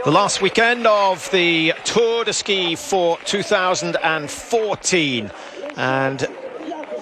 The last weekend of the Tour de Ski for 2014, and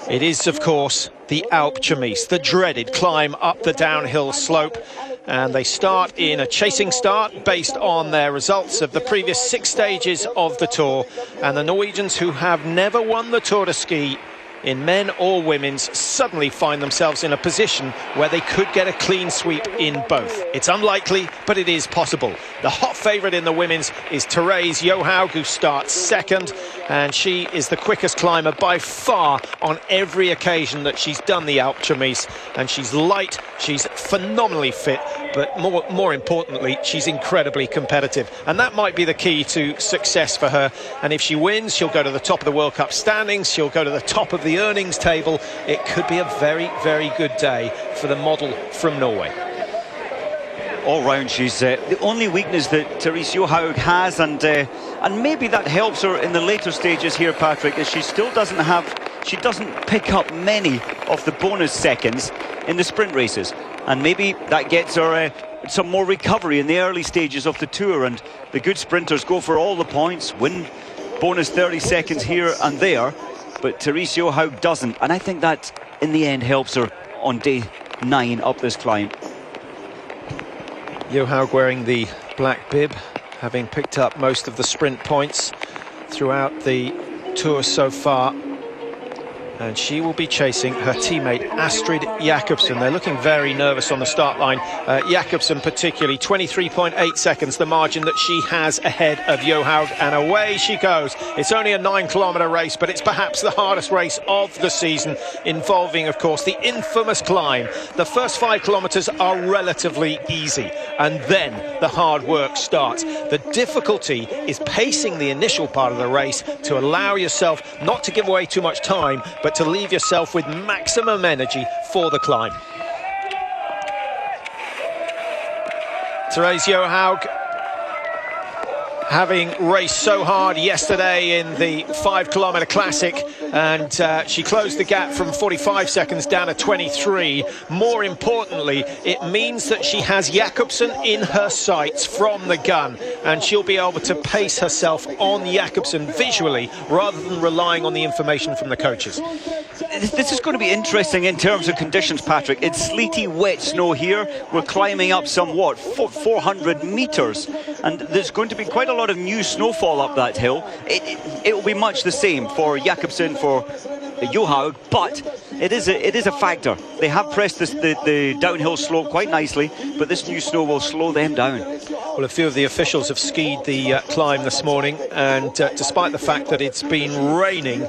it is of course the Alpe Chimiste, the dreaded climb up the downhill slope, and they start in a chasing start based on their results of the previous 6 stages of the Tour, and the Norwegians, who have never won the Tour de Ski in men or women's, suddenly find themselves in a position where they could get a clean sweep in both. It's unlikely, but it is possible. The hot favourite in the women's is Therese Johaug, who starts second, and she is the quickest climber by far on every occasion that she's done the Alpe Chimiste, and she's light, she's phenomenally fit, but more importantly, she's incredibly competitive, and that might be the key to success for her. And if she wins, she'll go to the top of the World Cup standings, she'll go to the top of the earnings table. It could be a very, very good day for the model from Norway. All round, she's the only weakness that Therese Johaug has, and maybe that helps her in the later stages here, Patrick, is she doesn't pick up many of the bonus seconds in the sprint races, and maybe that gets her some more recovery in the early stages of the Tour. And the good sprinters go for all the points, win bonus 30 seconds here and there, but Therese Johaug doesn't, and I think that in the end helps her on day 9 up this climb. Johaug wearing the black bib, having picked up most of the sprint points throughout the Tour so far, and she will be chasing her teammate Astrid Jakobsen. They're looking very nervous on the start line. Jakobsen particularly, 23.8 seconds the margin that she has ahead of Johaug, and away she goes. It's only a 9-kilometre race, but it's perhaps the hardest race of the season, involving of course the infamous climb. The first 5 kilometres are relatively easy, and then the hard work starts. The difficulty is pacing the initial part of the race to allow yourself not to give away too much time, but to leave yourself with maximum energy for the climb. Therese Johaug, having raced so hard yesterday in the 5-kilometre classic, and she closed the gap from 45 seconds down to 23. More importantly, it means that she has Jakobsen in her sights from the gun, and she'll be able to pace herself on Jakobsen visually rather than relying on the information from the coaches. This is going to be interesting in terms of conditions, Patrick. It's sleety, wet snow here. We're climbing up somewhat 400 metres, and there's going to be quite a lot of new snowfall up that hill. It will be much the same for Jakobsen, for Johaug, but it is a factor. They have pressed the downhill slope quite nicely, but this new snow will slow them down. Well, a few of the officials have skied the climb this morning, and despite the fact that it's been raining,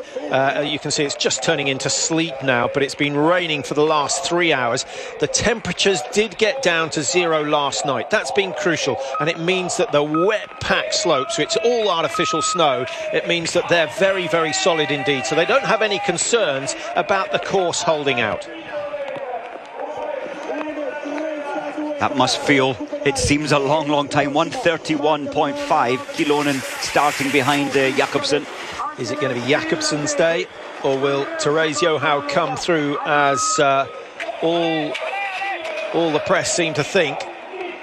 you can see it's just turning into sleet now, but it's been raining for the last 3 hours. The temperatures did get down to 0 last night. That's been crucial, and it means that the wet packed slopes, so it's all artificial snow, it means that they're very, very solid indeed. So they don't have any concerns about the course holding out. That must feel, it seems a long, long time. 1:31.5, Kilonen starting behind Jakobsen. Is it going to be Jakobsen's day, or will Therese Johaug come through as all the press seem to think?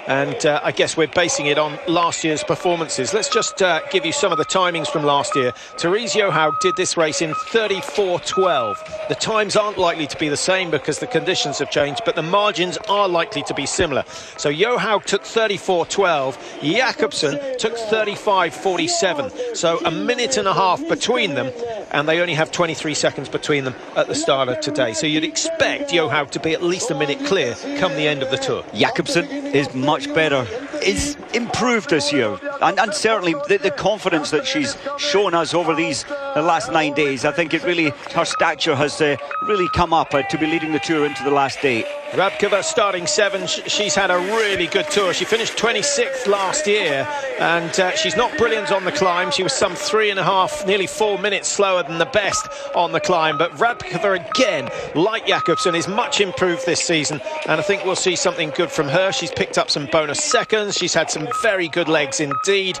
And I guess we're basing it on last year's performances. Let's just give you some of the timings from last year. Therese Johaug did this race in 34:12. The times aren't likely to be the same because the conditions have changed, but the margins are likely to be similar. So Johaug took 34:12, Jakobsen took 35:47. So a minute and a half between them, and they only have 23 seconds between them at the start of today. So you'd expect Johaug to be at least a minute clear come the end of the Tour. Jakobsen is much better, is improved this year, and certainly the confidence that she's shown us over the last 9 days. I think her stature has really come up to be leading the Tour into the last day. Rabkova starting 7. She's had a really good Tour. She finished 26th last year, and she's not brilliant on the climb. She was some 3.5, nearly 4 minutes slower than the best on the climb. But Rabkova, again, like Jakobsen, is much improved this season, and I think we'll see something good from her. She's picked up some bonus seconds. She's had some very good legs indeed.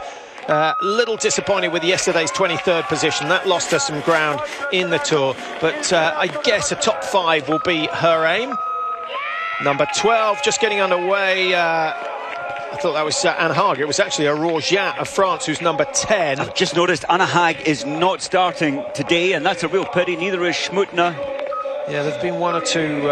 Little disappointed with yesterday's 23rd position. That lost her some ground in the Tour, but I guess a top 5 will be her aim. Number 12 just getting underway. I thought that was Anna Haag. It was actually a Rogiat of France who's number 10. I've just noticed Anna Haag is not starting today, and that's a real pity. Neither is Schmutner. Yeah, there's been one or two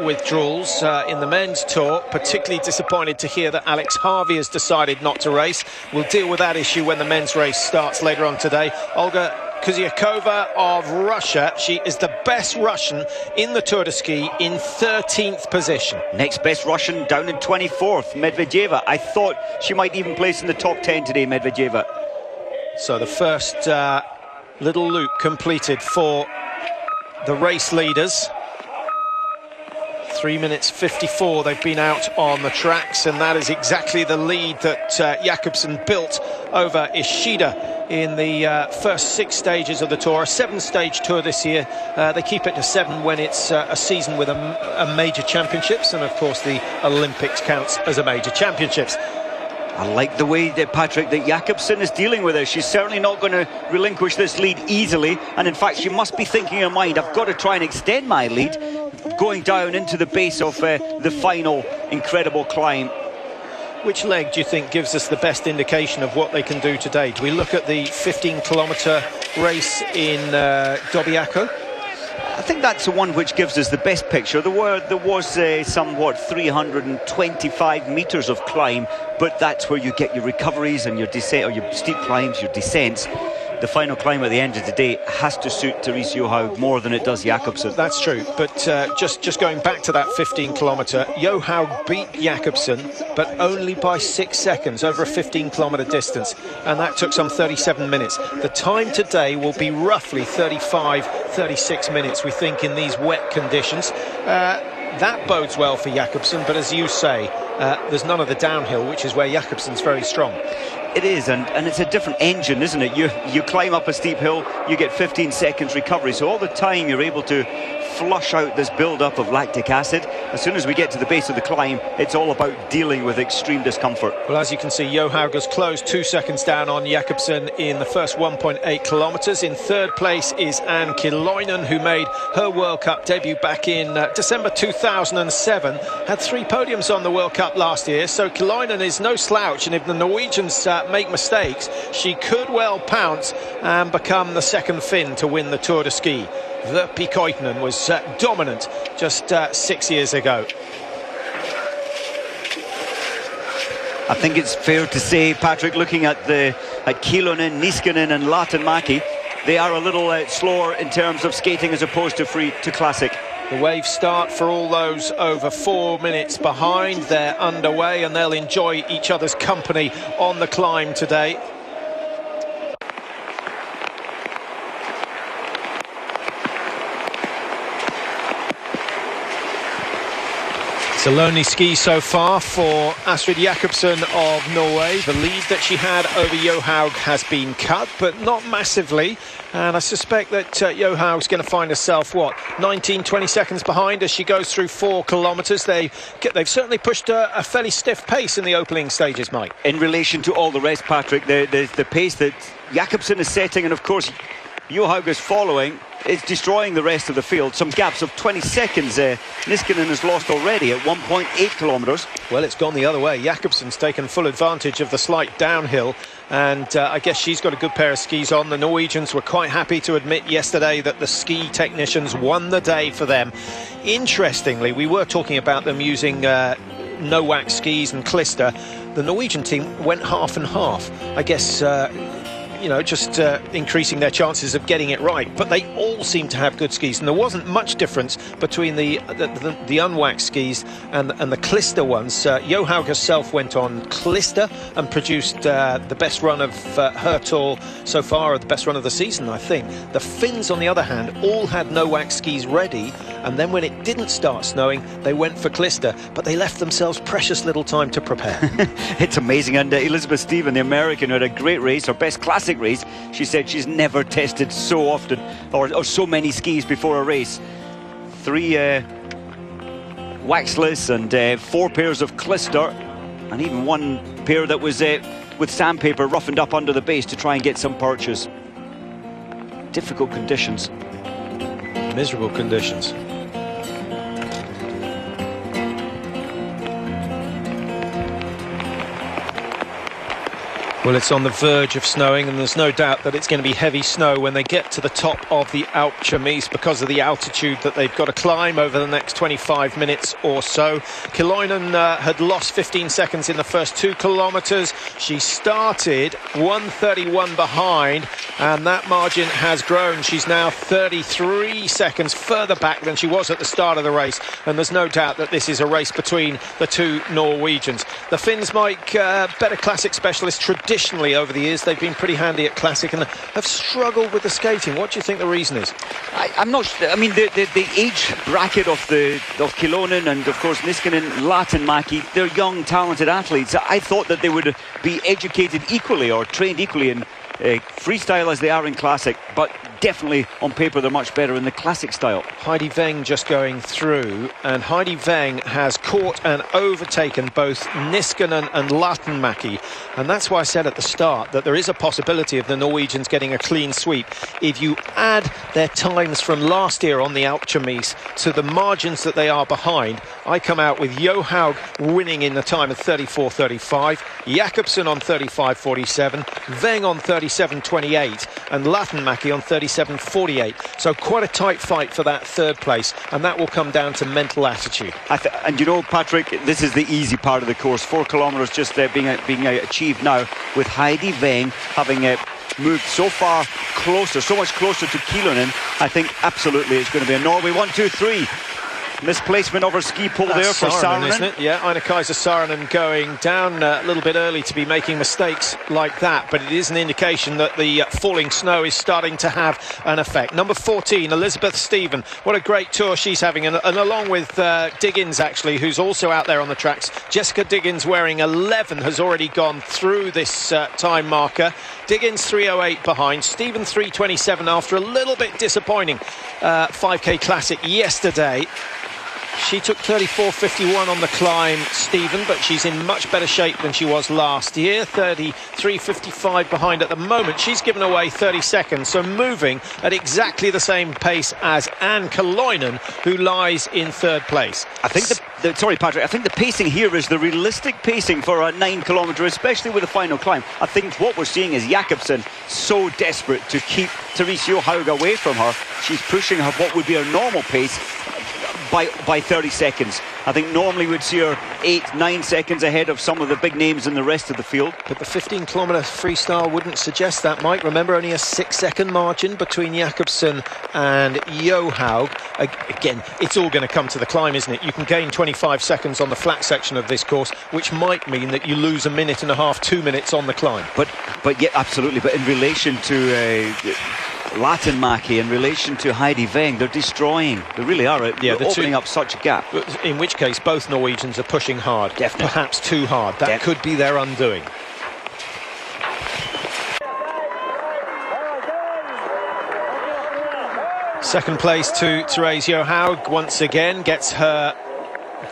withdrawals in the men's tour. Particularly disappointed to hear that Alex Harvey has decided not to race. We'll deal with that issue when the men's race starts later on today. Olga Kuziakova of Russia. She is the best Russian in the Tour de Ski in 13th position. Next best Russian down in 24th, Medvedeva. I thought she might even place in the top 10 today, Medvedeva. So the first little loop completed for the race leaders. 3 minutes 54 they've been out on the tracks, and that is exactly the lead that Jakobsen built over Ishida in the first 6 stages of the tour. A 7-stage tour this year. They keep it to 7 when it's a season with a major championships, and of course the Olympics counts as a major championships. I like the way that Patrick, that Jakobsen is dealing with it. She's certainly not going to relinquish this lead easily, and in fact she must be thinking in her mind, I've got to try and extend my lead going down into the base of the final incredible climb. Which leg do you think gives us the best indication of what they can do today? Do we look at the 15-kilometre race in Dobiaco? I think that's the one which gives us the best picture. There was somewhat 325 metres of climb, but that's where you get your recoveries and your descent, or your steep climbs, your descents. The final climb at the end of the day has to suit Therese Johaug more than it does Jakobsen. That's true, but just going back to that 15-kilometre, Johaug beat Jakobsen, but only by 6 seconds over a 15-kilometre distance, and that took some 37 minutes. The time today will be roughly 35-36 minutes, we think, in these wet conditions. That bodes well for Jakobsen, but as you say, there's none of the downhill, which is where Jakobsen's very strong. It is, and it's a different engine, isn't it? You climb up a steep hill, you get 15 seconds recovery, so all the time you're able to flush out this build-up of lactic acid. As soon as we get to the base of the climb, it's all about dealing with extreme discomfort. Well, as you can see, Johaug has closed 2 seconds down on Jakobsen in the first 1.8 kilometres. In third place is Anne Kiloinen, who made her World Cup debut back in December 2007. Had 3 podiums on the World Cup last year, so Kiloinen is no slouch, and if the Norwegians make mistakes, she could well pounce and become the second Finn to win the Tour de Ski. Virpi Koitinen was dominant just 6 years ago. I think it's fair to say, Patrick, looking at Kilonen, Niskanen and Latinmäki, they are a little slower in terms of skating as opposed to free to classic. The wave start for all those over 4 minutes behind. They're underway and they'll enjoy each other's company on the climb today. It's a lonely ski so far for Astrid Jakobsen of Norway. The lead that she had over Johaug has been cut, but not massively. And I suspect that Johaug's going to find herself, 19-20 seconds behind as she goes through 4 kilometres. They've certainly pushed a fairly stiff pace in the opening stages, Mike. In relation to all the rest, Patrick, the pace that Jakobsen is setting, and of course Johaug is following, is destroying the rest of the field. Some gaps of 20 seconds. Niskanen has lost already at 1.8 kilometres. Well, it's gone the other way. Jakobsen's taken full advantage of the slight downhill, and I guess she's got a good pair of skis on. The Norwegians were quite happy to admit yesterday that the ski technicians won the day for them. Interestingly, we were talking about them using no-wax skis and Klister. The Norwegian team went half and half. I guess just increasing their chances of getting it right, but they all seem to have good skis, and there wasn't much difference between the unwaxed skis and the Klister ones. Johaug herself went on Klister and produced the best run of her tour so far, or the best run of the season, I think. The Finns, on the other hand, all had no wax skis ready, and then when it didn't start snowing, they went for Klister, but they left themselves precious little time to prepare. It's amazing. And Elizabeth Stephen, the American, who had a great race, her best classic race, she said she's never tested so often or so many skis before a race. 3 waxless and 4 pairs of Klister, and even 1 pair that was with sandpaper roughened up under the base to try and get some purchase. Difficult conditions. Miserable conditions. Well, it's on the verge of snowing, and there's no doubt that it's going to be heavy snow when they get to the top of the Alpe Chaumise because of the altitude that they've got to climb over the next 25 minutes or so. Kyllönen had lost 15 seconds in the first 2 kilometres. She started 1:31 behind, and that margin has grown. She's now 33 seconds further back than she was at the start of the race, and there's no doubt that this is a race between the 2 Norwegians. The Finns, Mike, better classic specialists traditionally over the years. They've been pretty handy at classic and have struggled with the skating. What do you think the reason is? I'm not sure. I mean, the age bracket of Kyllönen and of course Niskanen, Latinmäki, they're young, talented athletes. I thought that they would be educated equally or trained equally in freestyle as they are in classic, but definitely on paper they're much better in the classic style. Heidi Weng just going through, and Heidi Weng has caught and overtaken both Niskanen and Latinmäki, and that's why I said at the start that there is a possibility of the Norwegians getting a clean sweep. If you add their times from last year on the Alpe Chaumise to the margins that they are behind, I come out with Johaug winning in the time of 34.35, Jakobsen on 35.47, Weng on 37.28 and Latinmäki on 37.48. So quite a tight fight for that third place, and that will come down to mental attitude. And you know, Patrick, this is the easy part of the course. 4 kilometres just being achieved now, with Heidi Weng having moved so far closer, so much closer to Kyllönen. I think absolutely it's going to be a Norway 1, 2, 3. Misplacement of her ski pole there for Saarinen, isn't it? Yeah, Aina-Kaisa Saarinen going down a little bit early to be making mistakes like that, but it is an indication that the falling snow is starting to have an effect. Number 14, Elizabeth Stephen. What a great tour she's having, and along with Diggins, actually, who's also out there on the tracks. Jessica Diggins wearing 11 has already gone through this time marker. Diggins 3:08 behind, Stephen 3:27 after a little bit disappointing 5k classic yesterday. She took 34.51 on the climb, Stephen, but she's in much better shape than she was last year. 33.55 behind at the moment. She's given away 30 seconds, so moving at exactly the same pace as Anne Kyllönen, who lies in third place. I think sorry, Patrick, I think the pacing here is the realistic pacing for a 9 kilometre, especially with the final climb. I think what we're seeing is Jakobsen so desperate to keep Therese Johaug away from her. She's pushing her what would be her normal pace by 30 seconds. I think normally we'd see her 8-9 seconds ahead of some of the big names in the rest of the field. But the 15-kilometre freestyle wouldn't suggest that, Mike. Remember, only a 6-second margin between Jakobsen and Johaug. Again, it's all going to come to the climb, isn't it? You can gain 25 seconds on the flat section of this course, which might mean that you lose a minute and a half, 2 minutes on the climb. But yeah, absolutely. But in relation to Latinmäki, in relation to Heidi Weng, they're destroying. They really are. They're opening up such a gap. In which case, both Norwegians are pushing hard. Definitely. Perhaps too hard. That could be their undoing. Second place to Therese Johaug. Once again, gets her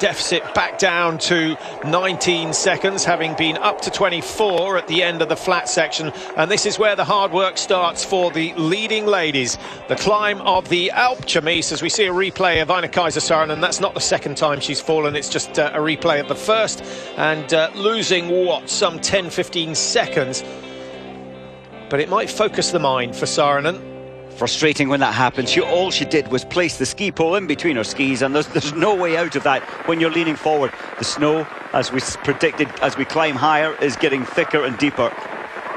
deficit back down to 19 seconds, having been up to 24 at the end of the flat section. And this is where the hard work starts for the leading ladies. The climb of the Alpe Chaumise, as we see a replay of Aina-Kaisa Saarinen. That's not the second time she's fallen, it's just a replay of the first, and losing some 10-15 seconds. But it might focus the mind for Saarinen. Frustrating when that happens. All she did was place the ski pole in between her skis, and there's no way out of that when you're leaning forward. The snow, as we predicted, as we climb higher, is getting thicker and deeper.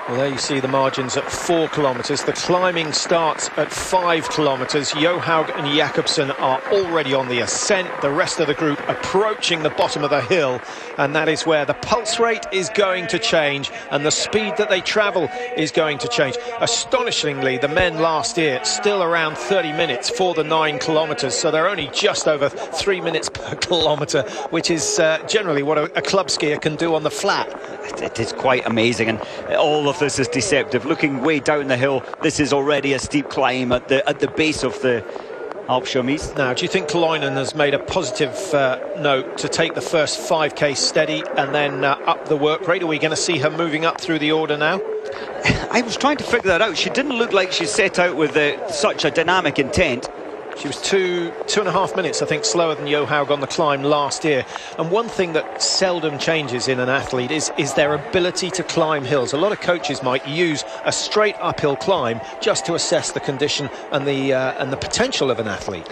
Well, there you see the margins at 4 kilometres. The climbing starts at 5 kilometres. Johaug and Jakobsen are already on the ascent. The rest of the group approaching the bottom of the hill. And that is where the pulse rate is going to change and the speed that they travel is going to change. Astonishingly, the men last year still around 30 minutes for the 9 kilometres. So they're only just over 3 minutes per kilometre, which is generally what a club skier can do on the flat. It is quite amazing, and all of this is deceptive. Looking way down the hill, this is already a steep climb at the base of the Alpe Chaumise. Now, do you think Kyllönen has made a positive note to take the first 5k steady and then up the work rate? Are we going to see her moving up through the order now? I was trying to figure that out. She didn't look like she set out with such a dynamic intent. She was 2.5 minutes, I think, slower than Johaug on the climb last year. And one thing that seldom changes in an athlete is their ability to climb hills. A lot of coaches might use a straight uphill climb just to assess the condition and the potential of an athlete.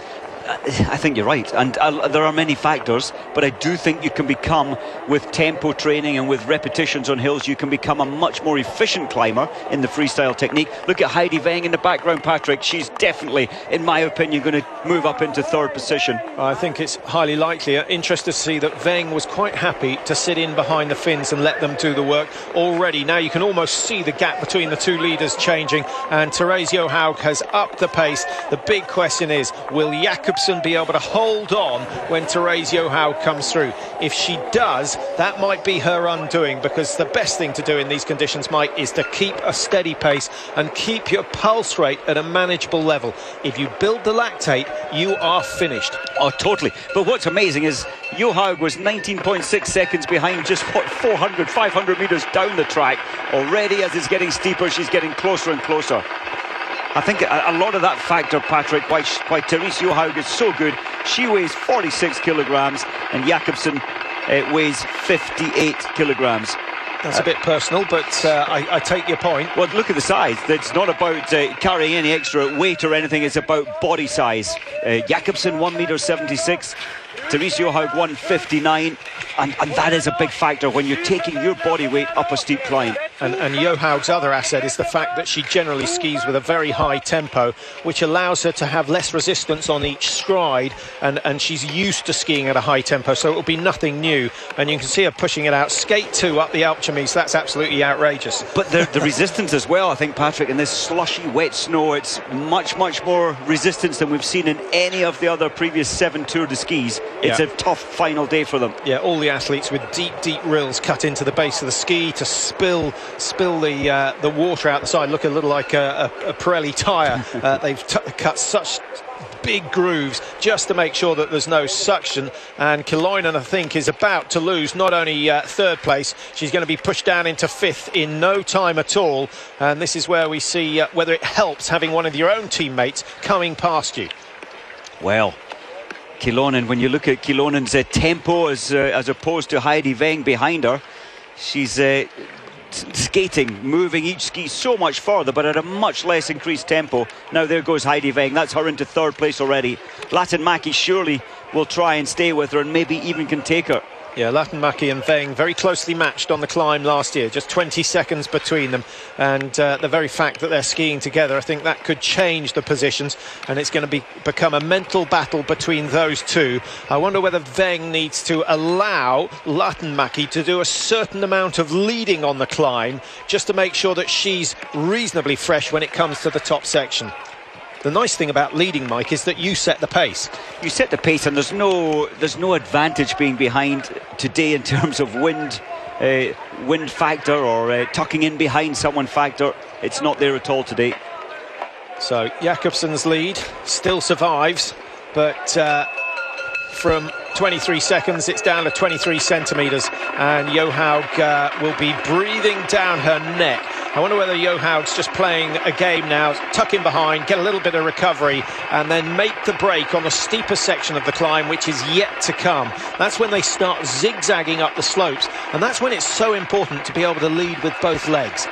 I think you're right, and there are many factors, but I do think you can become, with tempo training and with repetitions on hills, you can become a much more efficient climber in the freestyle technique. Look at Heidi Weng in the background, Patrick. She's definitely, in my opinion, going to move up into third position. I think it's highly likely. Interested to see that Weng was quite happy to sit in behind the Finns and let them do the work already. Now you can almost see the gap between the two leaders changing, and Therese Johaug has upped the pace. The big question is, will Jakobsen be able to hold on when Therese Johaug comes through? If she does, that might be her undoing, because the best thing to do in these conditions, Mike, is to keep a steady pace and keep your pulse rate at a manageable level. If you build the lactate, you are finished. Oh, totally. But what's amazing is Johaug was 19.6 seconds behind, just 500 metres down the track. Already, as it's getting steeper, she's getting closer and closer. I think a lot of that factor, Patrick, why Therese Johaug is so good. She weighs 46 kilograms and Jakobsen weighs 58 kilograms. That's a bit personal, but I take your point. Well, look at the size. It's not about carrying any extra weight or anything. It's about body size. Jakobsen 1.76 m. Therese Johaug 1.59, and that is a big factor when you're taking your body weight up a steep climb. And Johaug's other asset is the fact that she generally skis with a very high tempo, which allows her to have less resistance on each stride, and she's used to skiing at a high tempo, so it'll be nothing new. And you can see her pushing it out. Skate 2 up the Alpe d'Huez, that's absolutely outrageous. But the resistance as well, I think, Patrick, in this slushy, wet snow, it's much more resistance than we've seen in any of the other previous 7 Tour de Skis. It's a tough final day for them. Yeah, all the athletes with deep rills cut into the base of the ski to spill the water out the side. Look a little like a Pirelli tyre. They've cut such big grooves just to make sure that there's no suction. And Kyllönen, I think, is about to lose not only third place, she's going to be pushed down into fifth in no time at all. And this is where we see whether it helps having one of your own teammates coming past you. Well, Kyllönen, when you look at Kyllönen's tempo as opposed to Heidi Weng behind her, she's skating, moving each ski so much further, but at a much less increased tempo. Now there goes Heidi Weng. That's her into third place already. Latinmäki surely will try and stay with her and maybe even can take her. Yeah, Latinmäki and Weng very closely matched on the climb last year, just 20 seconds between them, and the very fact that they're skiing together, I think that could change the positions, and it's going to become a mental battle between those two. I wonder whether Weng needs to allow Latinmäki to do a certain amount of leading on the climb just to make sure that she's reasonably fresh when it comes to the top section. The nice thing about leading, Mike, is that you set the pace. You set the pace, and there's no advantage being behind today in terms of wind factor or tucking in behind someone factor. It's not there at all today. So Jakobsen's lead still survives, but from 23 seconds it's down to 23 centimetres, and Johaug will be breathing down her neck. I wonder whether Johaug's just playing a game now, tuck in behind, get a little bit of recovery, and then make the break on the steeper section of the climb, which is yet to come. That's when they start zigzagging up the slopes, and that's when it's so important to be able to lead with both legs.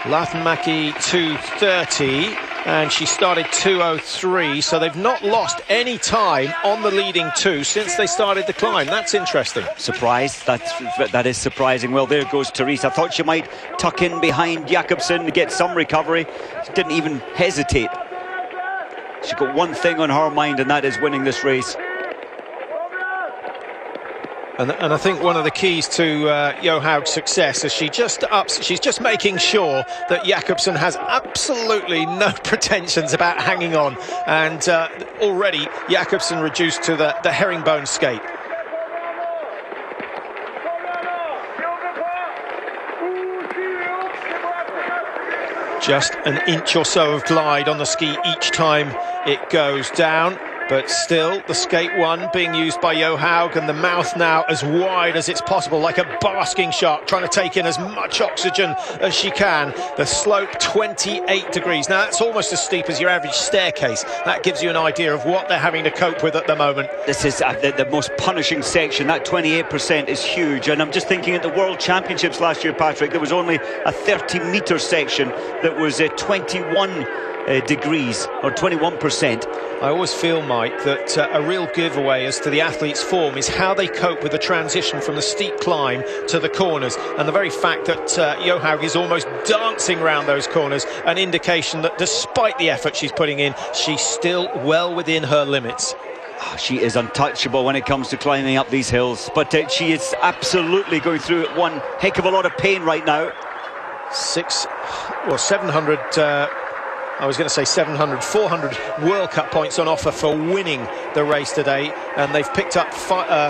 Latinmäki 2:30, and she started 2:03, so they've not lost any time on the leading two since they started the climb. That's interesting. Surprised, that is surprising. Well, there goes Therese. I thought she might tuck in behind Jakobsen to get some recovery. She didn't even hesitate. She's got one thing on her mind, and that is winning this race. And I think one of the keys to Johaug's success is she's just making sure that Jakobsen has absolutely no pretensions about hanging on, and already Jakobsen reduced to the herringbone skate. Just an inch or so of glide on the ski each time it goes down. But still, the skate one being used by Johaug, and the mouth now as wide as it's possible, like a basking shark, trying to take in as much oxygen as she can. The slope 28 degrees. Now that's almost as steep as your average staircase. That gives you an idea of what they're having to cope with at the moment. This is the most punishing section. That 28% is huge, and I'm just thinking at the World Championships last year, Patrick, there was only a 30-metre section that was 21 degrees, or 21%. I always feel, Mike, that a real giveaway as to the athlete's form is how they cope with the transition from the steep climb to the corners, and the very fact that Johaug is almost dancing around those corners, an indication that despite the effort she's putting in, she's still well within her limits. She is untouchable when it comes to climbing up these hills, but she is absolutely going through one heck of a lot of pain right now. 700 I was going to say 700, 400 World Cup points on offer for winning the race today, and they've picked up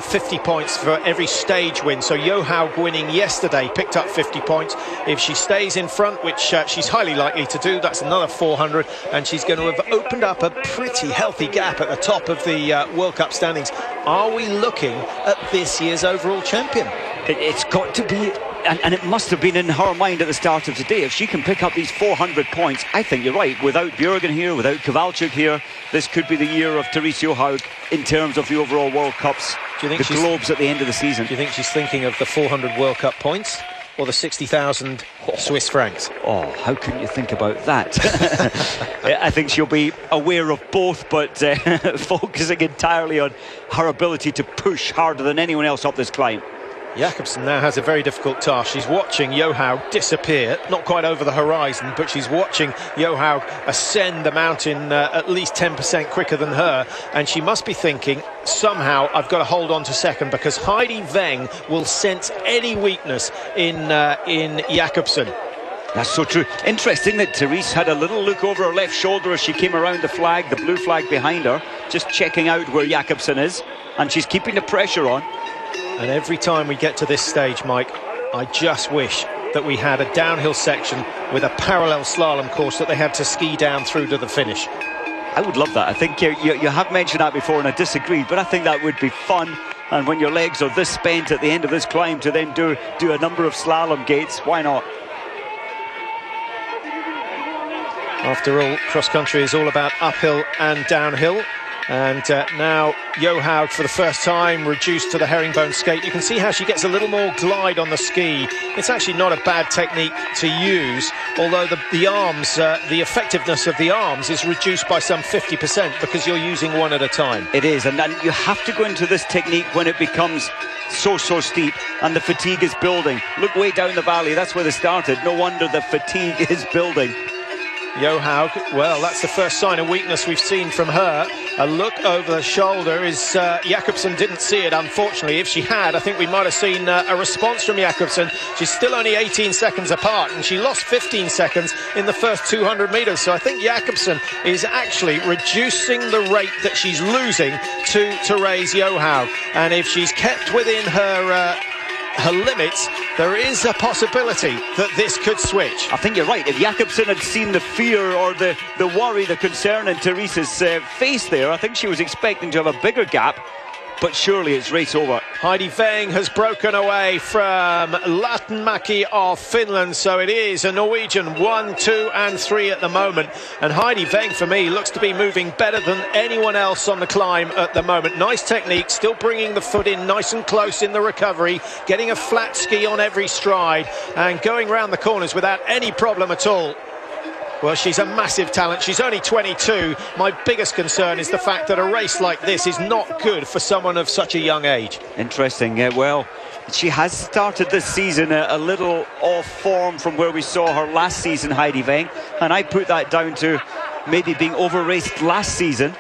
50 points for every stage win. So Johaug winning yesterday picked up 50 points. If she stays in front, which she's highly likely to do, that's another 400, and she's going to have opened up a pretty healthy gap at the top of the World Cup standings. Are we looking at this year's overall champion? It's got to be, and it must have been in her mind at the start of today. If she can pick up these 400 points, I think you're right. Without Bjørgen here, without Kowalczyk here, this could be the year of Therese Johaug in terms of the overall World Cups, do you think the globes at the end of the season. Do you think she's thinking of the 400 World Cup points or the 60,000 Swiss francs? Oh, how can you think about that? I think she'll be aware of both, but focusing entirely on her ability to push harder than anyone else up this climb. Jakobsen now has a very difficult task. She's watching Johaug disappear, not quite over the horizon, but she's watching Johaug ascend the mountain at least 10% quicker than her, and she must be thinking, somehow I've got to hold on to second, because Heidi Weng will sense any weakness in Jakobsen. That's so true. Interesting that Therese had a little look over her left shoulder as she came around the flag, the blue flag behind her, just checking out where Jakobsen is, and she's keeping the pressure on. And every time we get to this stage, Mike, I just wish that we had a downhill section with a parallel slalom course that they had to ski down through to the finish. I would love that. I think you have mentioned that before, and I disagreed, but I think that would be fun. And when your legs are this spent at the end of this climb, to then do a number of slalom gates, why not? After all, cross-country is all about uphill and downhill. And now Johaug, for the first time, reduced to the herringbone skate. You can see how she gets a little more glide on the ski. It's actually not a bad technique to use, although the arms, the effectiveness of the arms is reduced by some 50% because you're using one at a time. It is, and then you have to go into this technique when it becomes so steep and the fatigue is building. Look way down the valley, that's where they started. No wonder the fatigue is building. Johaug, well, that's the first sign of weakness we've seen from her. A look over the shoulder is Jakobsen didn't see it, unfortunately. If she had, I think we might have seen a response from Jakobsen. She's still only 18 seconds apart, and she lost 15 seconds in the first 200 metres. So I think Jakobsen is actually reducing the rate that she's losing to Therese Johaug. And if she's kept within her limits, there is a possibility that this could switch. I think you're right. If Jakobsen had seen the fear or the worry, the concern in Therese's face there, I think she was expecting to have a bigger gap, but surely it's race over. Heidi Weng has broken away from Lahtenmäki of Finland, so it is a Norwegian 1, 2 and 3 at the moment, and Heidi Weng for me looks to be moving better than anyone else on the climb at the moment. Nice technique, still bringing the foot in nice and close in the recovery, getting a flat ski on every stride and going round the corners without any problem at all. Well, she's a massive talent. She's only 22. My biggest concern is the fact that a race like this is not good for someone of such a young age. Interesting. Well, she has started this season a little off form from where we saw her last season, Heidi Weng, and I put that down to maybe being over-raced last season,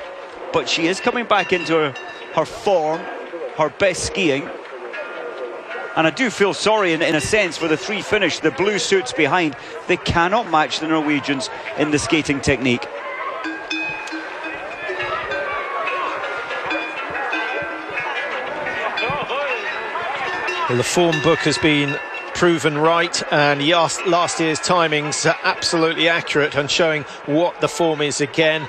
but she is coming back into her form, her best skiing. And I do feel sorry in a sense for the three finish, the blue suits behind. They cannot match the Norwegians in the skating technique. Well, the form book has been proven right, and last year's timings are absolutely accurate and showing what the form is again.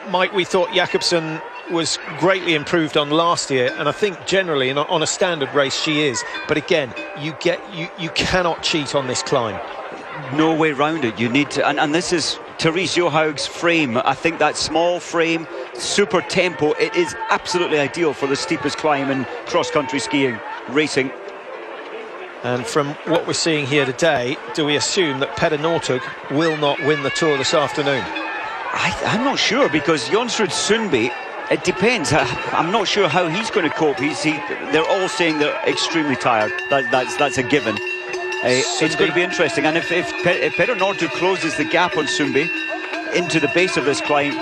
Mike, we thought Jakobsen was greatly improved on last year, and I think generally on a standard race she is. But again, you cannot cheat on this climb. No way round it. You need to, and this is Therese Johaug's frame. I think that small frame, super tempo, it is absolutely ideal for the steepest climb in cross-country skiing racing. And from what we're seeing here today, do we assume that Petter Northug will not win the Tour this afternoon? I'm not sure, because Jonsrud Sundby, it depends. I'm not sure how he's going to cope. They're all saying they're extremely tired. That's a given. It's going to be interesting. And if Petter Northug closes the gap on Sundby into the base of this climb,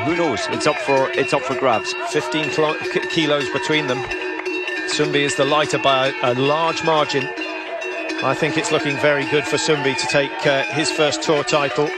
who knows? It's up for grabs. 15 kilos between them. Sundby is the lighter by a large margin. I think it's looking very good for Sundby to take his first Tour title.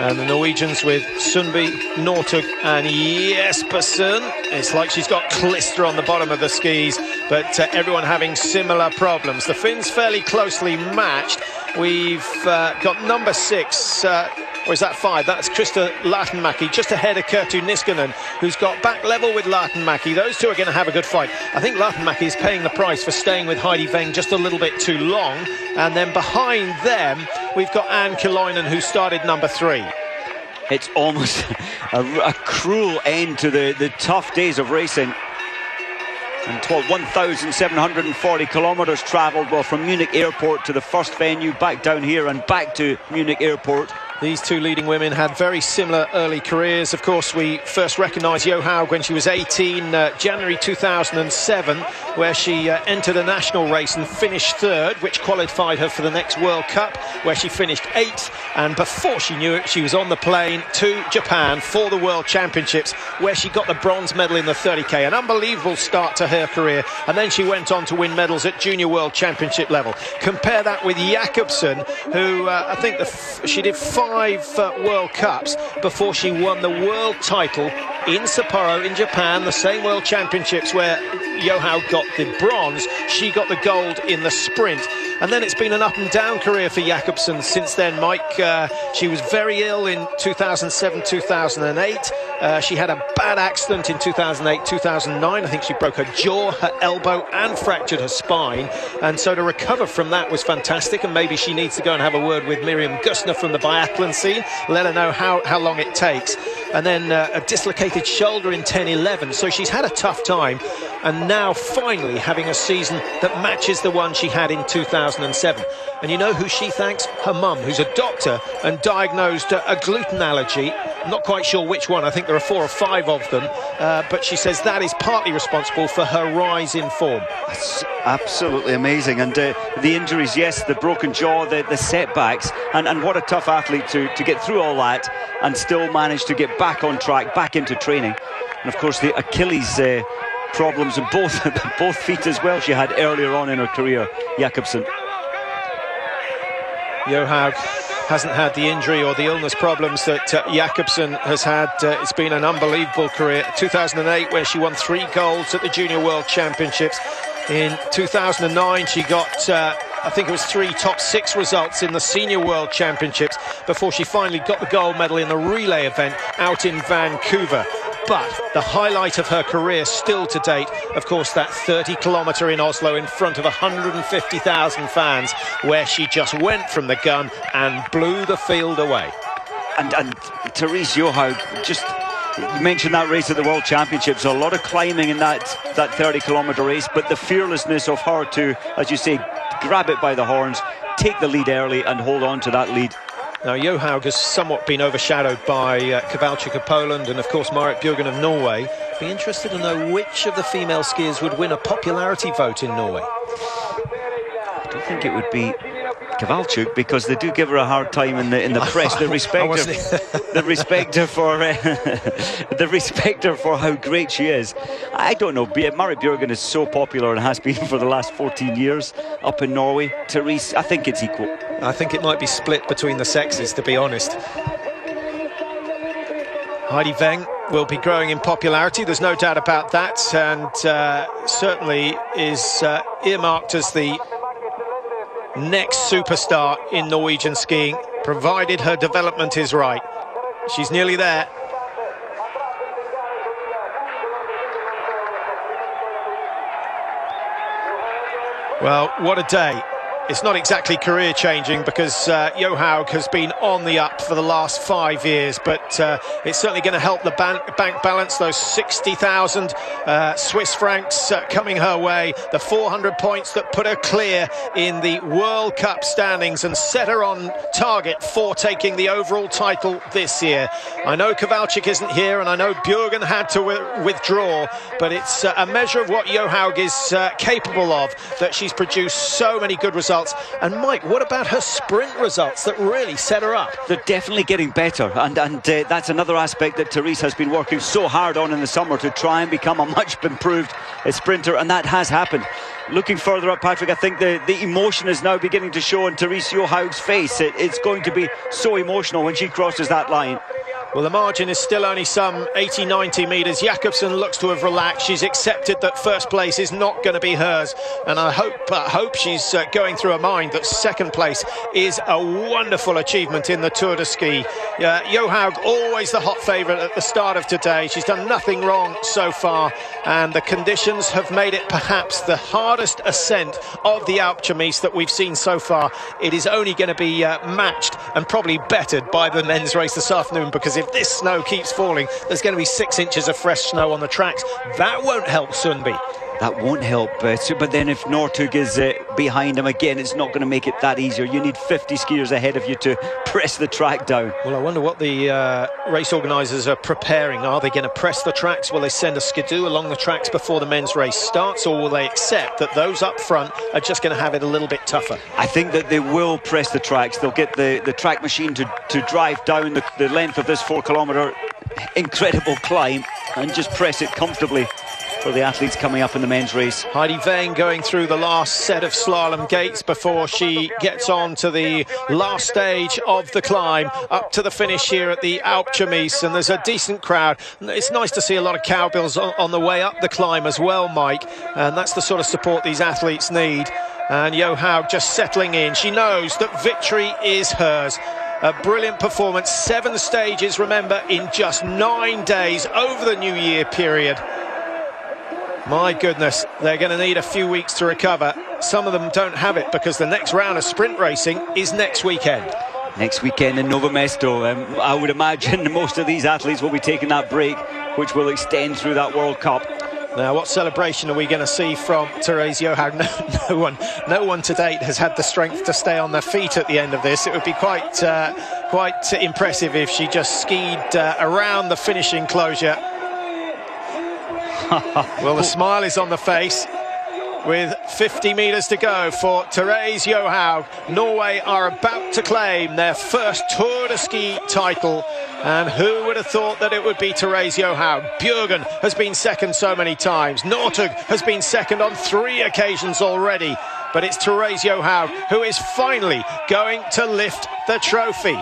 And the Norwegians with Sundby, Northug and Jespersen. It's like she's got clister on the bottom of the skis, but everyone having similar problems. The Finns fairly closely matched. We've got number 6, or is that 5? That's Krista Lahtenmäki, just ahead of Kerttu Niskanen, who's got back level with Lahtenmäki. Those two are going to have a good fight. I think Lahtenmäki is paying the price for staying with Heidi Weng just a little bit too long. And then behind them, we've got Anne Kiloinen, who started number 3. It's almost a cruel end to the tough days of racing. And 1,740 kilometres travelled, well, from Munich Airport to the first venue, back down here and back to Munich Airport. These two leading women had very similar early careers. Of course, we first recognised Johaug when she was 18, January 2007, where she entered a national race and finished 3rd, which qualified her for the next World Cup, where she finished 8th. And before she knew it, she was on the plane to Japan for the World Championships, where she got the bronze medal in the 30k. An unbelievable start to her career. And then she went on to win medals at Junior World Championship level. Compare that with Jakobsen, who I think she did 5 World Cups before she won the world title in Sapporo in Japan, the same World Championships where Johaug got the bronze. She got the gold in the sprint. And then it's been an up and down career for Jakobsen since then, Mike. She was very ill in 2007, 2008. She had a bad accident in 2008, 2009. I think she broke her jaw, her elbow and fractured her spine. And so to recover from that was fantastic. And maybe she needs to go and have a word with Miriam Gustner from the biathlon scene, let her know how long it takes. And then a dislocated shoulder in 10-11. So she's had a tough time. And now finally having a season that matches the one she had in 2007. And you know who she thanks? Her mum, who's a doctor and diagnosed a gluten allergy. I'm not quite sure which one. I think there are 4 or 5 of them. But she says that is partly responsible for her rise in form. That's absolutely amazing. And the injuries, yes, the broken jaw, the setbacks. And what a tough athlete to get through all that and still manage to get back on track, back into training. And of course the Achilles problems in both feet as well she had earlier on in her career, Jakobsen. Johaug hasn't had the injury or the illness problems that Jakobsen has had. It's been an unbelievable career. 2008, where she won 3 golds at the Junior World Championships. In 2009, she got, I think it was 3 top 6 results in the Senior World Championships before she finally got the gold medal in the relay event out in Vancouver. But the highlight of her career still to date, of course, that 30-kilometre in Oslo in front of 150,000 fans, where she just went from the gun and blew the field away. And Therese Johaug, just you mentioned that race at the World Championships, a lot of climbing in that 30-kilometre race, but the fearlessness of her to, as you say, grab it by the horns, take the lead early and hold on to that lead. Now, Johaug has somewhat been overshadowed by Kowalczyk of Poland and, of course, Marit Bjørgen of Norway. Be interested to know which of the female skiers would win a popularity vote in Norway. I don't think it would be Kowalczyk, because they do give her a hard time in the press. They respect her for how great she is. I don't know. Marit Bjørgen is so popular and has been for the last 14 years up in Norway. Therese, I think it's equal. I think it might be split between the sexes, to be honest. Heidi Weng will be growing in popularity, there's no doubt about that, and certainly is earmarked as the next superstar in Norwegian skiing, provided her development is right. She's nearly there. Well, what a day. It's not exactly career-changing because Johaug has been on the up for the last 5 years, but it's certainly going to help the bank balance. Those 60,000 Swiss francs coming her way, the 400 points that put her clear in the World Cup standings and set her on target for taking the overall title this year. I know Kowalczyk isn't here, and I know Bjørgen had to withdraw, but it's a measure of what Johaug is capable of, that she's produced so many good results. And Mike, what about her sprint results that really set her up? They're definitely getting better, and that's another aspect that Therese has been working so hard on in the summer, to try and become a much improved sprinter, and that has happened. Looking further up, Patrick, I think the emotion is now beginning to show on Therese Johaug's face. It's going to be so emotional when she crosses that line. Well, the margin is still only some 80-90 metres. Jakobsen looks to have relaxed. She's accepted that first place is not going to be hers. And I hope she's going through her mind that second place is a wonderful achievement in the Tour de Ski. Johaug, always the hot favourite at the start of today. She's done nothing wrong so far. And the conditions have made it perhaps the hardest ascent of the Alpe d'Huez that we've seen so far. It is only going to be matched and probably bettered by the men's race this afternoon, because if this snow keeps falling, there's going to be 6 inches of fresh snow on the tracks. That won't help Sundby. That won't help, but then if Northug is behind him again, it's not going to make it that easier. You need 50 skiers ahead of you to press the track down. Well, I wonder what the race organisers are preparing. Are they going to press the tracks? Will they send a skidoo along the tracks before the men's race starts, or will they accept that those up front are just going to have it a little bit tougher? I think that they will press the tracks. They'll get the track machine to drive down the length of this 4-kilometre incredible climb and just press it comfortably for the athletes coming up in the men's race. Heidi Veen going through the last set of slalom gates before she gets on to the last stage of the climb up to the finish here at the Alpe d'Huez, and there's a decent crowd. It's nice to see a lot of cowbells on the way up the climb as well, Mike, and that's the sort of support these athletes need. And Johaug just settling in. She knows that victory is hers. A brilliant performance, 7 stages, remember, in just 9 days over the New Year period. My goodness, they're going to need a few weeks to recover. Some of them don't have it because the next round of sprint racing is next weekend. Next weekend in Novo Mesto. I would imagine most of these athletes will be taking that break, which will extend through that World Cup. Now, what celebration are we going to see from Therese Johaug? No one to date has had the strength to stay on their feet at the end of this. It would be quite impressive if she just skied around the finishing closure. Well, the smile is on the face with 50 metres to go for Therese Johaug. Norway are about to claim their first Tour de Ski title. And who would have thought that it would be Therese Johaug? Bjørgen has been second so many times. Northug has been second on 3 occasions already. But it's Therese Johaug who is finally going to lift the trophy.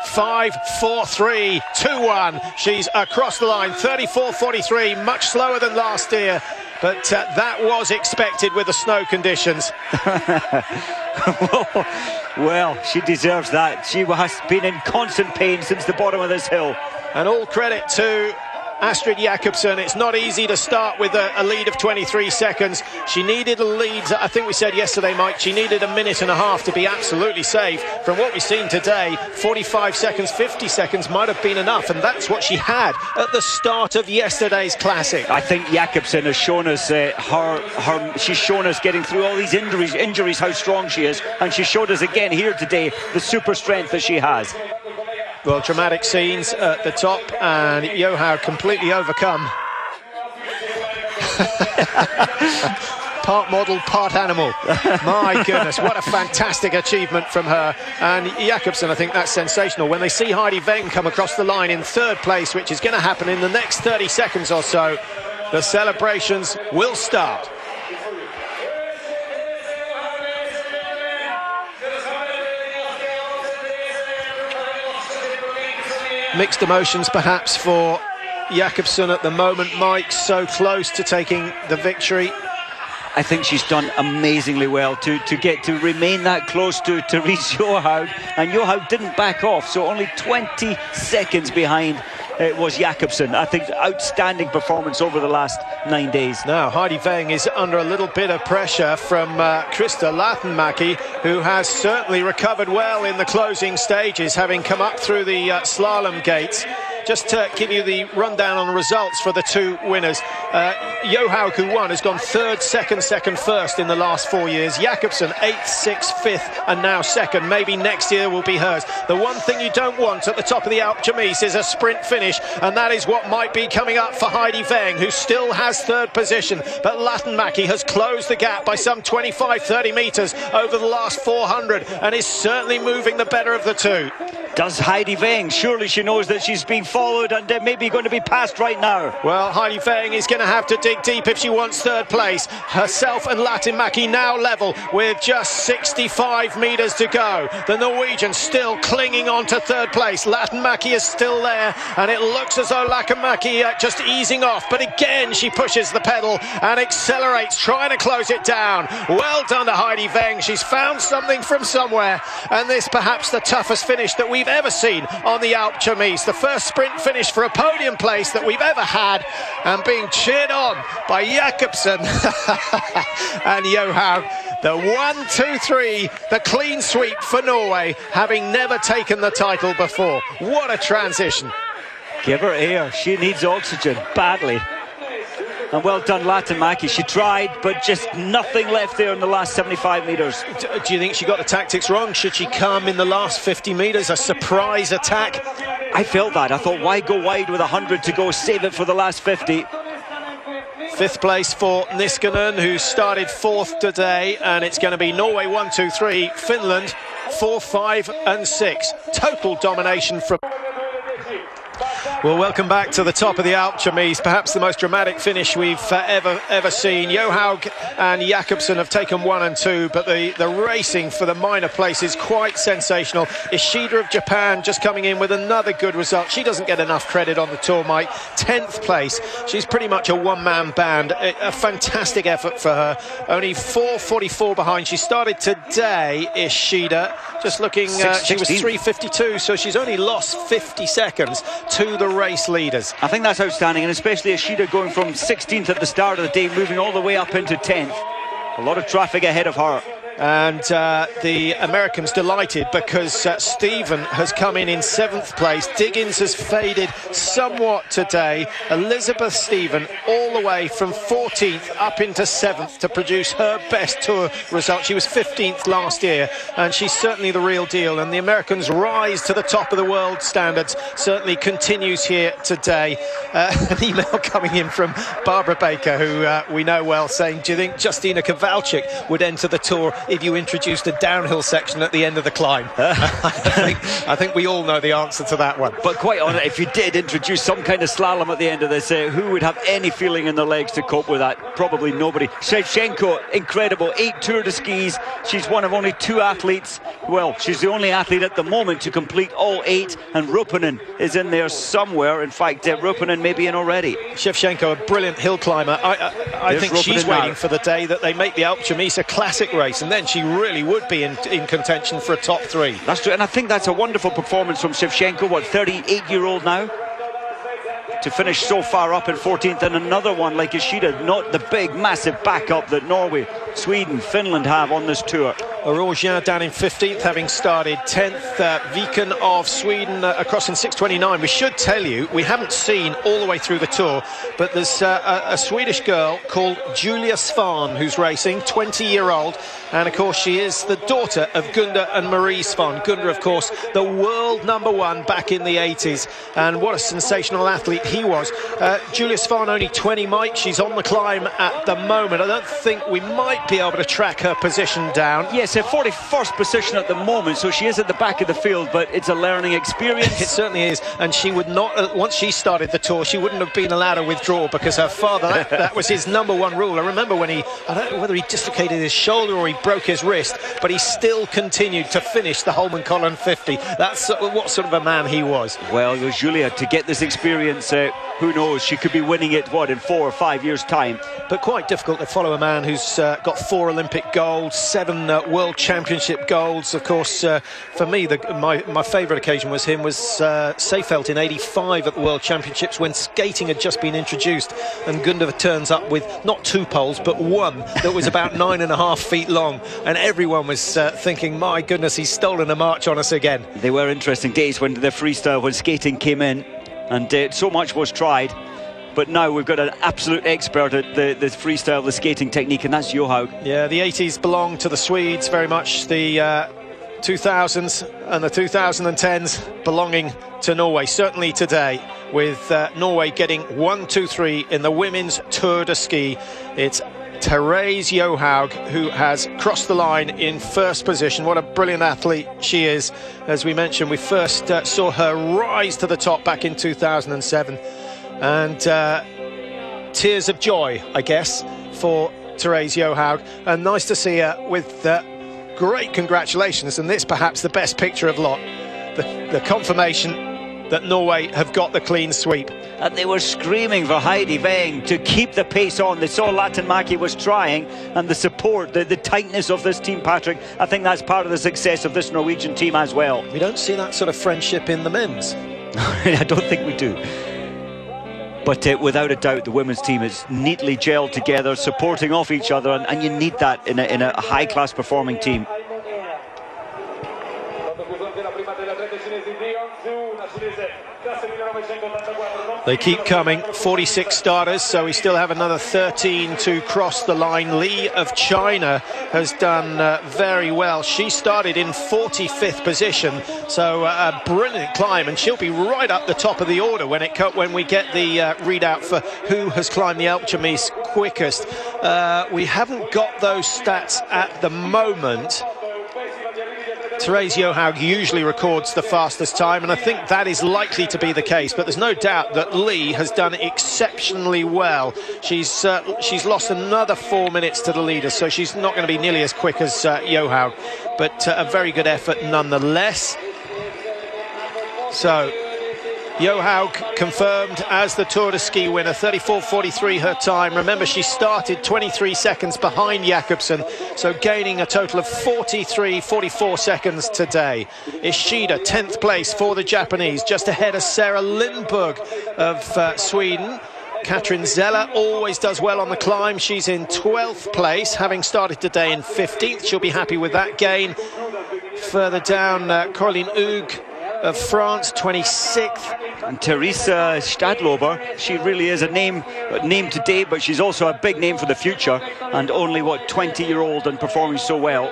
5, 4, 3, 2, 1. She's across the line. 34.43, much slower than last year. But that was expected with the snow conditions. Well, she deserves that. She has been in constant pain since the bottom of this hill. And all credit to Astrid Jakobsen. It's not easy to start with a lead of 23 seconds. She needed a lead, I think we said yesterday, Mike, she needed a minute and a half to be absolutely safe. From what we've seen today, 45 seconds, 50 seconds might have been enough, and that's what she had at the start of yesterday's classic. I think Jakobsen has shown us she's shown us getting through all these injuries how strong she is, and she showed us again here today the super strength that she has. Well, dramatic scenes at the top, and Johaug completely overcome. Part model, part animal. My goodness, what a fantastic achievement from her. And Jakobsen, I think that's sensational. When they see Heidi Veen come across the line in 3rd place, which is going to happen in the next 30 seconds or so, the celebrations will start. Mixed emotions perhaps for Jakobsen at the moment. Mike so close to taking the victory. I think she's done amazingly well to get to remain that close to Therese Johaug, and Johaug didn't back off, so only 20 seconds behind was Jakobsen. I think outstanding performance over the last 9 days. Now Heidi Weng is under a little bit of pressure from Krista Lähteenmäki, who has certainly recovered well in the closing stages, having come up through the slalom gates. Just to give you the rundown on the results for the two winners, Johaug, who won, has gone third, second, first in the last 4 years. Jakobsen, 8th, 6th, 5th, and now second. Maybe next year will be hers. The one thing you don't want at the top of the Alpe d'Huez is a sprint finish, and that is what might be coming up for Heidi Weng, who still has third position. But Lähteenmäki has closed the gap by some 25-30 metres over the last 400, and is certainly moving the better of the two. Does Heidi Weng? Surely she knows that she's being followed and maybe going to be passed right now. Well, Heidi Weng is going to have to dig deep if she wants third place. Herself and Lähteenmäki now level with just 65 metres to go. The Norwegian still clinging on to third place. Lähteenmäki is still there, and it looks as though Lähteenmäki just easing off. But again, she pushes the pedal and accelerates, trying to close it down. Well done to Heidi Weng. She's found something from somewhere, and this perhaps the toughest finish that we've ever seen on the Alpe d'Huez. The first sprint finish for a podium place that we've ever had, and being cheered on by Jakobsen and Johaug. The 1, 2, 3, the clean sweep for Norway, having never taken the title before. What a transition. Give her air. She needs oxygen badly. And well done, Lähteenmäki. She tried, but just nothing left there in the last 75 metres. Do you think she got the tactics wrong? Should she come in the last 50 metres, a surprise attack? I felt that. I thought, why go wide with 100 to go? Save it for the last 50. Fifth place for Niskanen, who started fourth today, and it's going to be Norway 1, 2, 3, Finland 4, 5 and 6. Total domination from... Well, welcome back to the top of the Alpe d'Huez, perhaps the most dramatic finish we've ever seen. Johaug and Jakobsen have taken 1 and 2, but the racing for the minor place is quite sensational. Ishida of Japan just coming in with another good result. She doesn't get enough credit on the tour, Mike. 10th place. She's pretty much a one-man band. A fantastic effort for her. Only 4:44 behind. She started today, Ishida. Just looking, she was 3:52, so she's only lost 50 seconds to the race leaders. I think that's outstanding, and especially Ishida going from 16th at the start of the day, moving all the way up into 10th. A lot of traffic ahead of her. And the Americans delighted because Stephen has come in 7th place. Diggins has faded somewhat today. Elizabeth Stephen all the way from 14th up into 7th to produce her best tour result. She was 15th last year, and she's certainly the real deal. And the Americans' rise to the top of the world standards certainly continues here today. An email coming in from Barbara Baker, who we know well, saying, do you think Justina Kowalczyk would enter the Tour if you introduced a downhill section at the end of the climb? I think we all know the answer to that one. But quite honest, if you did introduce some kind of slalom at the end of this, who would have any feeling in their legs to cope with that? Probably nobody. Shevchenko, incredible, 8 Tour de Skis. She's one of only 2 athletes. Well, she's the only athlete at the moment to complete all 8, and Ruoponen is in there somewhere. In fact, Ruoponen may be in already. Shevchenko, a brilliant hill climber. I think she's waiting for the day that they make the Alpe d'Huez a classic race, and then she really would be in contention for a top 3. That's true, and I think that's a wonderful performance from Shevchenko, what, 38-year-old now? To finish so far up in 14th, and another one like Ishida, not the big, massive backup that Norway, Sweden, Finland have on this tour. Orogien down in 15th, having started 10th. Viken of Sweden across in 6:29. We should tell you, we haven't seen all the way through the tour, but there's a Swedish girl called Julia Svan who's racing, 20-year-old, and of course she is the daughter of Gunda and Marie Svan. Gunda, of course, the world #1 back in the 80s, and what a sensational athlete he was. Julia Svan only 20, Mike. She's on the climb at the moment. I don't think we might be able to track her position down. Yes, It's her 41st position at the moment, so she is at the back of the field, but it's a learning experience. It certainly is, and she would not, once she started the tour, she wouldn't have been allowed to withdraw, because her father, that was his #1 rule. I remember when I don't know whether he dislocated his shoulder or he broke his wrist, but he still continued to finish the Holman Collin 50. That's what sort of a man he was. Well, Julia, to get this experience, who knows, she could be winning it, in 4 or 5 years' time. But quite difficult to follow a man who's got 4 Olympic golds, 7 World Championship golds. Of course, for me, my favourite occasion was Seefeld in '85 at the World Championships, when skating had just been introduced, and Gundova turns up with not 2 poles but 1 that was about 9.5 feet long, and everyone was thinking, my goodness, he's stolen a march on us again. They were interesting days when the freestyle, when skating came in, and so much was tried. But now we've got an absolute expert at the freestyle, the skating technique, and that's Johaug. Yeah, the 80s belong to the Swedes very much. The 2000s and the 2010s belonging to Norway, certainly today, with Norway getting 1, 2, 3 in the women's Tour de Ski. It's Therese Johaug who has crossed the line in first position. What a brilliant athlete she is. As we mentioned, we first saw her rise to the top back in 2007. And tears of joy, I guess, for Therese Johaug. And nice to see her with great congratulations. And this perhaps the best picture of lot. The confirmation that Norway have got the clean sweep. And they were screaming for Heidi Weng to keep the pace on. They saw Latinmäki was trying, and the support, the tightness of this team, Patrick, I think that's part of the success of this Norwegian team as well. We don't see that sort of friendship in the men's. I don't think we do. But without a doubt, the women's team is neatly gelled together, supporting off each other, and you need that in a high-class performing team. They keep coming, 46 starters, so we still have another 13 to cross the line. Li of China has done very well. She started in 45th position, so a brilliant climb, and she'll be right up the top of the order when we get the readout for who has climbed the Alpecin quickest. We haven't got those stats at the moment. Therese Johaug usually records the fastest time, and I think that is likely to be the case, but there's no doubt that Li has done exceptionally well. She's lost another 4 minutes to the leader, so she's not going to be nearly as quick as Johaug, but a very good effort nonetheless. So Johaug confirmed as the Tour de Ski winner, 34.43 her time. Remember, she started 23 seconds behind Jakobsen, so gaining a total of 44 seconds today. Ishida, 10th place for the Japanese, just ahead of Sarah Lindberg of Sweden. Katrin Zeller always does well on the climb. She's in 12th place, having started today in 15th. She'll be happy with that gain. Further down, Coraline Hug of France, 26th. And Teresa Stadlober, she really is a name today, but she's also a big name for the future, and only, 20-year-old and performing so well.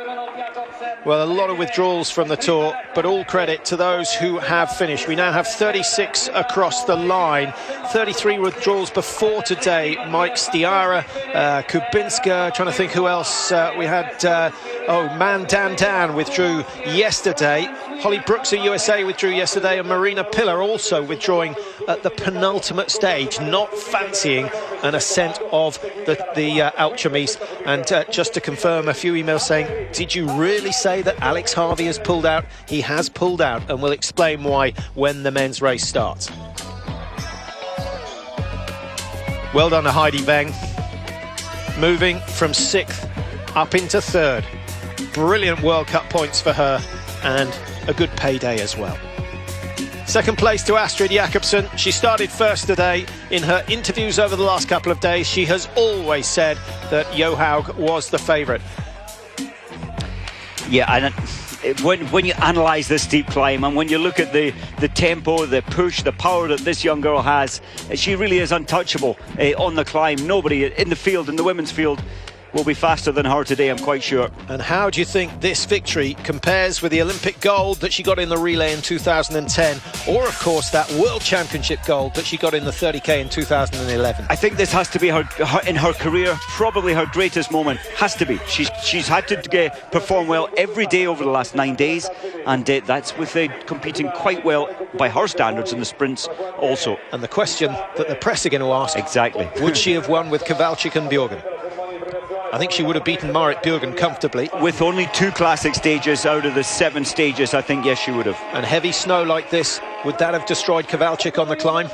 Well, a lot of withdrawals from the Tour, but all credit to those who have finished. We now have 36 across the line, 33 withdrawals before today. Mike Stiara, Kubinska, trying to think who else we had. Man Dan withdrew yesterday. Holly Brooks of USA withdrew yesterday, and Marina Pillar also withdrawing at the penultimate stage, not fancying an ascent of the Alpecin. And just to confirm, a few emails saying, did you really say that Alex Harvey has pulled out? He has pulled out, and we'll explain why when the men's race starts. Well done to Heidi Weng, moving from 6th up into 3rd. Brilliant World Cup points for her, and a good payday as well. Second place to Astrid Jakobsen. She started first today. In her interviews over the last couple of days, she has always said that Johaug was the favourite. Yeah, and when you analyse this steep climb, and when you look at the tempo, the push, the power that this young girl has, she really is untouchable on the climb. Nobody in the field, in the women's field, will be faster than her today, I'm quite sure. And how do you think this victory compares with the Olympic gold that she got in the relay in 2010, or of course that World Championship gold that she got in the 30k in 2011? I think this has to be her in her career, probably her greatest moment. Has to be. She's had to perform well every day over the last 9 days, and that's with competing quite well by her standards in the sprints also. And the question that the press are going to ask, exactly, would she have won with Kowalczyk and Bjørgen? I think she would have beaten Marit Bjørgen comfortably. With only 2 classic stages out of the 7 stages, I think, yes, she would have. And heavy snow like this, would that have destroyed Kowalczyk on the climb?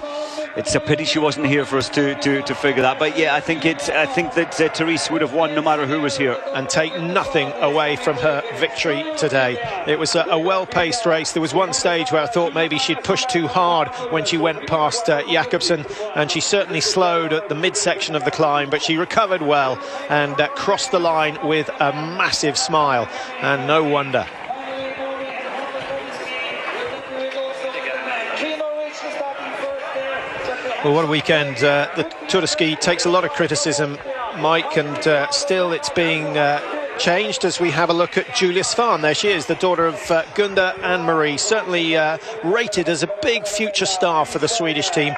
It's a pity she wasn't here for us to figure that. But yeah, I think that Therese would have won no matter who was here. And take nothing away from her victory today. It was a well-paced race. There was one stage where I thought maybe she'd pushed too hard when she went past Jakobsen, and she certainly slowed at the midsection of the climb, but she recovered well and crossed the line with a massive smile, and no wonder. Well, what a weekend. The Tour de Ski takes a lot of criticism, Mike, and still it's being changed as we have a look at Julia Svan. There she is, the daughter of Gunda and Marie, certainly rated as a big future star for the Swedish team,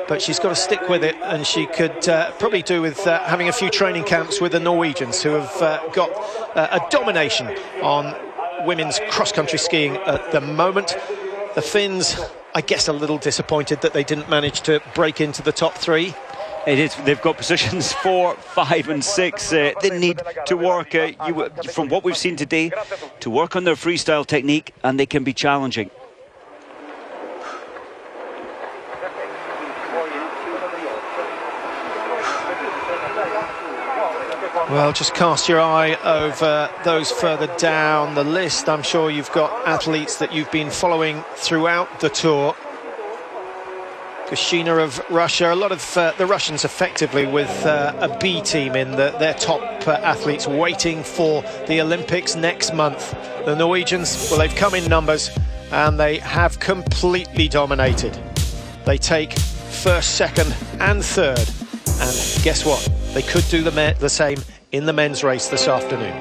but she's got to stick with it, and she could probably do with having a few training camps with the Norwegians, who have got a domination on women's cross-country skiing at the moment. The Finns, I guess, a little disappointed that they didn't manage to break into the top 3. It is. They've got positions 4, 5 and 6. They need to work, from what we've seen today, to work on their freestyle technique, and they can be challenging. Well, just cast your eye over those further down the list. I'm sure you've got athletes that you've been following throughout the tour. Kushina of Russia, a lot of the Russians effectively with a B team in their top athletes waiting for the Olympics next month. The Norwegians, well, they've come in numbers and they have completely dominated. They take first, second and third, and guess what? They could do the same in the men's race this afternoon.